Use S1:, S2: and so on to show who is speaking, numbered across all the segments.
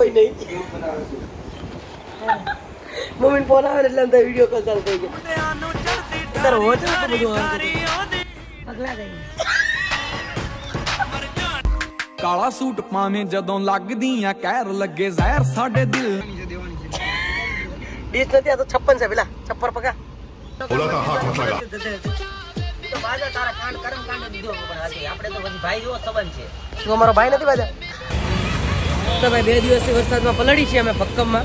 S1: કોઈ નહીં. મમ્મીને ફોન આવે એટલે અંદર વિડીયો કોલ ચાલુ થઈ ગયો. તારો હોચ તો બધું આવે પગલા ગઈ.
S2: ਕਾਲਾ ਸੂਟ ਪਾਵੇਂ ਜਦੋਂ ਲੱਗਦੀਆਂ ਕਹਿਰ ਲੱਗੇ ਜ਼ਹਿਰ ਸਾਡੇ દિલ
S1: बीस નથી આ તો 56 છે પેલા છપ્પર પગા
S3: બોલા તો હાથ મત લગા
S4: તો બાજા તારા કાંડ કરમ કાંડ દીધો પણ આજે આપણે તો પછી ભાઈ જેવો સંબંધ છે.
S1: તું અમારો ભાઈ નથી બાજા તો ભાઈ 2 દિવસથી વરસાદમાં પલળી છે અમે ભક્કમમાં.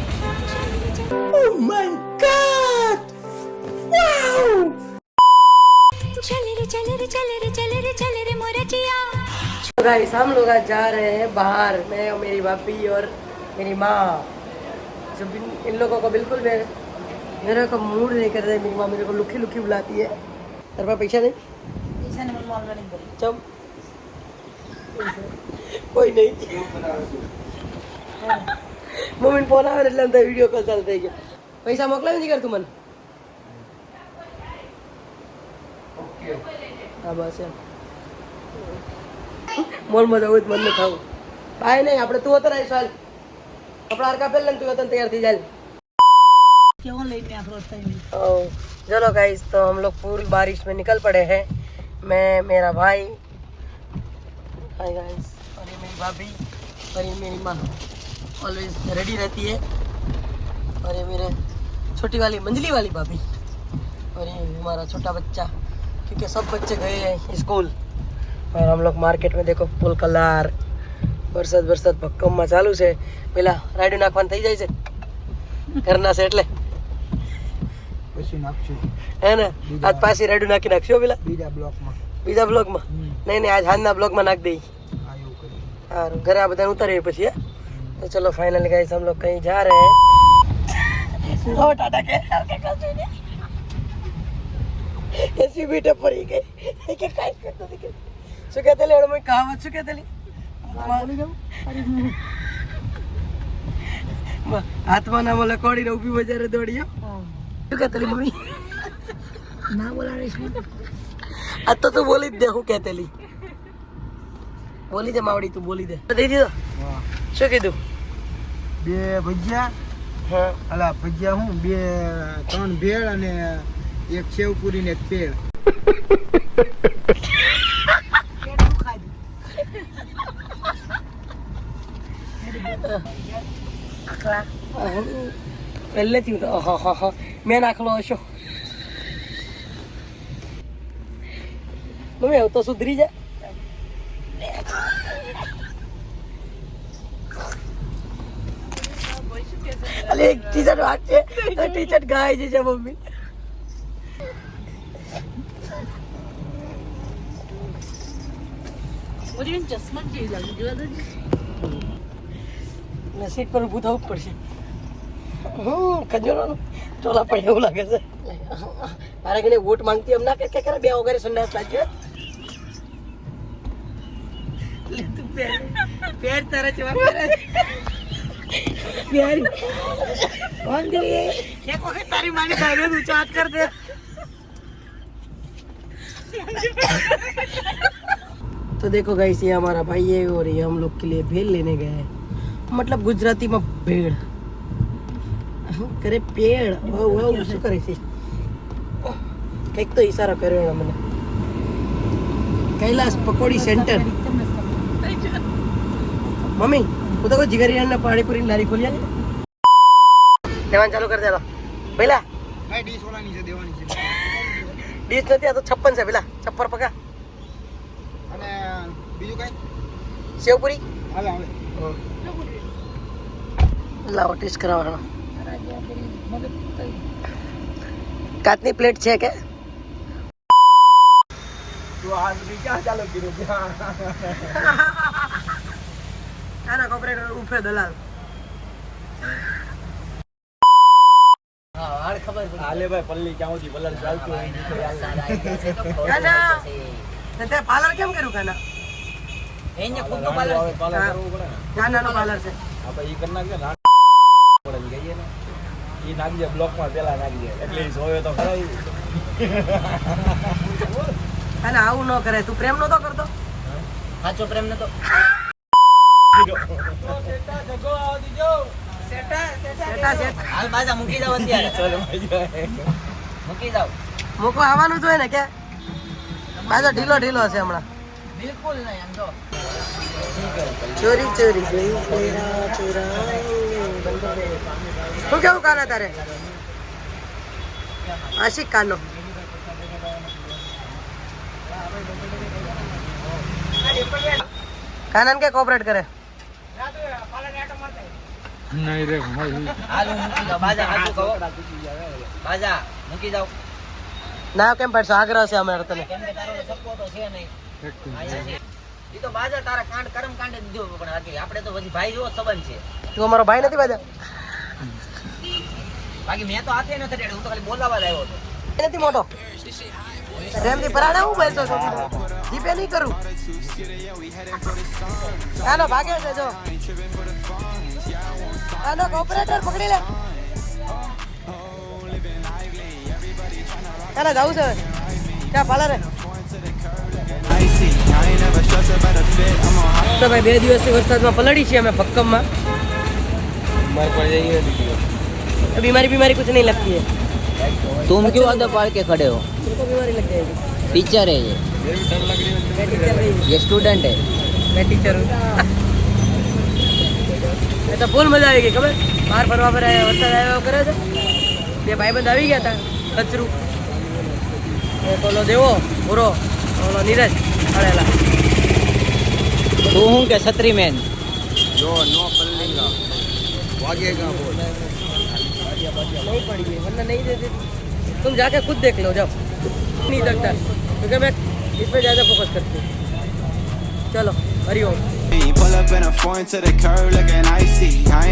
S1: ઓ માય ગોડ વાવ
S5: चले रे मोरे जिया.
S1: तो गाइस हम लोग आज जा रहे हैं बाहर. मैं और मेरी भाभी और मेरी माँ. जब इन लोगों को बिल्कुल मेरे को मूड नहीं कर रहा है. मेरी माँ मेरे को लुखी लुखी बुलाती है. तेरे पास पैसा नहीं? चल कोई नहीं. मम्मी फोन आवे એટલે અંદર વિડિયો કોલ ચાલુ થઈ ગયો. પૈસા મોકલાવી નહીં કર તું મને. ઓકે હા બસ એમ મોલમાં જવું જ મન ન થાવું. ભાઈ નહીં આપણે તું હતો રહી ચાલ કપડા હરકા પહેલા તું હતો તૈયાર થઈ જાય. चलो गाइस तो हम लोग पूरी बारिश में निकल पड़े हैं. मैं मेरा भाई हाय गाइस और ये मेरी भाभी और ये मेरी माँ ऑलवेज रेडी रहती है. और ये मेरे छोटी वाली मंजली वाली भाभी और ये हमारा छोटा बच्चा क्योंकि सब बच्चे गए हैं स्कूल. और हम लोग मार्केट में देखो फूल कलर वरसाद ભક્કમમાં ચાલુ છે. પેલા રાયડું નાખવાનું થઈ જાય છે ઘરના છે એટલે
S6: પછી નાખશું
S1: હે ને. આજ પાછી રાયડું નાખી નાખશો પેલા બીજા બ્લોકમાં નહીં આજ હાલના બ્લોકમાં નાખ દઈ. સારું ઘરે આ બધાને ઉતારીએ પછી હે. तो चलो फाइनली गाइस हम लोग कहीं जा रहे हैं. ओ टाटा के ऐसी बेटे पड़ी गई કે કાઈ કરતો કે શું કહેતે લે મને કહાવત શું કહેતે લે હાથમાં ના મોલે કોડીને ઊભી બજારે દોડ્યો. શું કહેતે લી મમ્મી ના બોલાવીશ આ તો તું બોલી જ દે. હું કહેતે લી બોલી દે માવડી તું બોલી દે. દઈ દીધો શું કીધું?
S6: 2 ભજીયા
S1: હા
S6: અલા ભજીયા હું 2-3 ભેળ અને 1 સેવ પૂરી ને 1 પેડ. પહેલેથી હું તો હા મેં નાખલો હશો. મમ્મી હવે તો સુધરી જા. અલે એક ટી શર્ટ વાત છે ટી શર્ટ ગાય છે મમ્મી. સીટ પર ઊભું થવું પડશે. ખજૂરવાનું ટોલા પડે એવું લાગે છે. મારે ઘણી વોટ માંગતી એમ ના કે કરે 2 વગેરે સંડાસ લાગ્યો. પેર તારે ચવા કરે પ્યારી કોણ દે એક વખત તારી માની ભાઈ નું ચાટ કર દે. तो देखो गाइस ये हमारा भाई है और ये हम लोग के लिए भेल लेने गए हैं. मतलब गुजराती में भेड़ करे पेड़ શું કરે છે કઈક તો ઈશારો કર્યો મને. કૈલાસ પકોડી સેન્ટર. મમ્મી હું તો કોઈ જીગરિયાના પાણીપુરી લારી ખોલી આલે દેવાન ચાલુ કરી દેલો પેલા ભાઈ ડીશ ઓલાની છે દેવાની છે.
S1: ડીશ નથી આ તો 56 છે પેલા છપ્પર પગા
S6: અને બીજું કઈ
S1: સેવપુરી
S6: હાલે હાલે
S1: લાવો ટેસ્ટ કરાવવાનો. કાચની પ્લેટ છે કે
S6: તો આજ બી ક્યાં ચાલુ કર્યું
S1: આના કોપરેટર ઉફે દલાલ.
S4: હા હાલ ખબર પડી.
S6: હાલે ભાઈ પલ્લી ક્યાં સુધી પલર ચાલતું હોય
S1: કાના તે પાર્લર કેમ કર્યું કાના?
S4: એને ખુદ નો પાલર છે.
S6: પાલર કરવું પડે ને.
S1: કાનાનો પાર્લર છે.
S6: આપણે ઈ કરી નાખીએ ને પડે ગઈએ ને ઈ નાખજે બ્લોકમાં પેલા નાખજે એટલે ઈ જોયો તો ખરા ઈ.
S1: કાના આવું ન કરે. તું પ્રેમ નતો કરતો?
S4: સાચો પ્રેમ નતો.
S6: બેટા જગો આવ દીજો
S1: બેટા શેઠ
S4: હાલ બાજા મૂકી જાવ અત્યારે મૂકી જાવ
S1: મૂકો આવવાનું જોઈએ ને કે બાજો ઢીલો ઢીલો હશે હમણાં
S4: બિલકુલ નહીં આમ જો
S1: ચોરી ચોરી ગઈ શું કેવું કાના તારે આશિક કાનો કાનાને કે કોઓપરેટ કરે
S4: હાલ હું મૂકી જાવ બાજા હાસુ કહો બાજા મૂકી જાવ
S1: ના કેમ પડશો આગ્રહ છે અમારે તને
S4: કેમ કે તારો સપો તો છે નહીં આયા છે ઈ તો બાજા તારા કાંડ કરમ કાંડે દીધો પણ હાથી આપણે તો પછી ભાઈ જેવો સંબંધ છે
S1: તું અમારો ભાઈ નથી બાજા
S4: બાકી મેં તો હાથે નથી રેડ્યો હું તો ખાલી બોલાવા જ આવ્યો હતો
S1: નથી મોટો રેમથી પરાણે હું બેસો છો જીપે નહીં કરું કાનો ભાગે છે જો કાનો કોઓપરેટર પકડી લે કાના જાવું છે ક્યાં પાલા રે તો ભાઈ 2 દિવસથી વરસાદમાં પલળી છીએ અમે ભક્કમમાં बीमारी बीमारी कुछ नहीं लगती है
S4: तुम क्यों आधा पाड़ के खड़े हो
S1: तुमको बीमारी लग जाएगी
S4: टीचर है ये
S1: मैं टीचर नहीं
S4: ये स्टूडेंट है
S1: मैं टीचर हूँ मैं तो फूल मजा आएगी खबर बाहर फरवा पर आया वरसाद आया करे છે બે ભાઈબંધ આવી ગયા હતા કચરું એક ઓલો દેવો પૂરો ઓલો નીરજ અડેલા
S4: तू हूँ क्या छतरी मैन
S6: જો નો પલ્લીંગા વાગેગા બોલ
S1: नहीं पड़ी है वरना नहीं देती तुम जाके खुद देख लो जाओ नहीं लगता क्योंकि मैं इस पे ज़्यादा फोकस करती हूँ चलो Hariom
S7: Pull up in a foreign to the curb looking icy. I